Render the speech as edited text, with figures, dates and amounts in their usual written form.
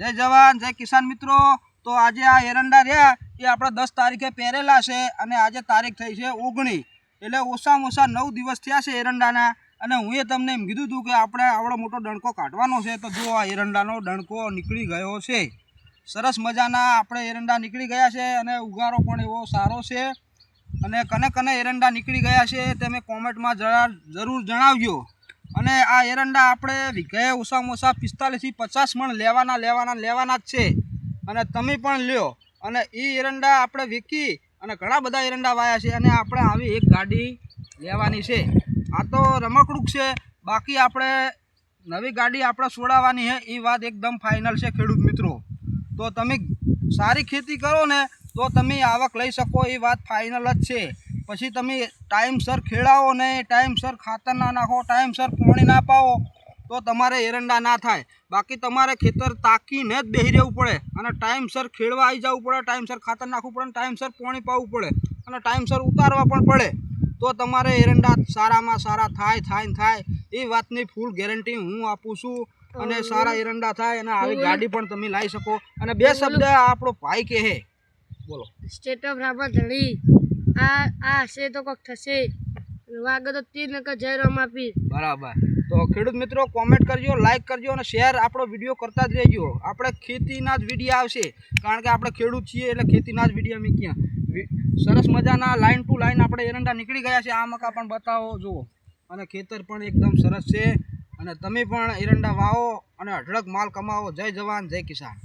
જય જવાન જય કિસાન મિત્રો। તો આજે આ એરંડા રહ્યા એ આપણે 10 તારીખે પહેરેલા છે અને આજે તારીખ થઈ છે 19, એટલે ઓછામાં ઓછા 9 દિવસ થયા છે એરંડાના। અને હું એ તમને એમ કીધું હતું કે આપણે આવડો મોટો ડણકો કાઢવાનો છે, તો જો આ એરંડાનો ડણકો નીકળી ગયો છે। સરસ મજાના આપણે એરંડા નીકળી ગયા છે અને ઉગારો પણ એવો સારો છે। અને કને કને એરંડા નીકળી ગયા છે તમે કોમેન્ટમાં જરૂર જણાવજો। અને આ એરંડા આપણે વીઘાએ ઓછામાં ઓછા 45 થી 50 મણ લેવાના જ છે। અને તમે પણ લ્યો અને એ એરંડા આપણે વેચી અને ઘણા બધા એરંડા વાયા છે અને આપણે આવી એક ગાડી લેવાની છે। આ તો રમકડું છે, બાકી આપણે નવી ગાડી આપણે છોડાવવાની છે એ વાત એકદમ ફાઇનલ છે ખેડૂત મિત્રો। તો તમે સારી ખેતી કરો ને તો તમે આવક લઈ શકો એ વાત ફાઇનલ જ છે। પછી તમે ટાઈમસર ખેડાવો ને, ટાઈમસર ખાતર ના નાખો, ટાઈમસર પાણી ના પાવો તો તમારે એરંડા ના થાય। બાકી તમારે ખેતર તાકીને જ બેસી રહેવું પડે અને ટાઈમસર ખેડવા આવી જવું પડે, ટાઈમસર ખાતર નાખવું પડે, ટાઈમસર પાણી પાવું પડે અને ટાઈમસર ઉતારવા પણ પડે, તો તમારે એરંડા સારામાં સારા થાય એ વાતની ફૂલ ગેરંટી હું આપું છું। અને સારા એરંડા થાય અને આવી ગાડી પણ તમે લાવી શકો। અને બે શબ્દ આપણો ભાઈ કહે હે, બોલો। સ્ટેટ ઓફ રામા ધણી આ હશે તો કોક થશે, વાગે તો તીર નકર જય રમાપીર। બરાબર। તો ખેડૂત મિત્રો કોમેન્ટ કરજો, લાઈક કરજો અને શેર આપણો વિડીયો કરતા જ રહેજો। આપણે ખેતીના જ વિડીયો આવશે, કારણ કે આપણે ખેડૂત છીએ એટલે ખેતીના જ વિડીયો અમે ક્યાં સરસ મજાના લાઈન ટુ લાઈન આપણે એરંડા નીકળી ગયા છે। આ મકા પણ બતાવો જુઓ, અને ખેતર પણ એકદમ સરસ છે। અને તમે પણ એરંડા વાવો અને અઢળક માલ કમાવો। જય જવાન જય કિસાન।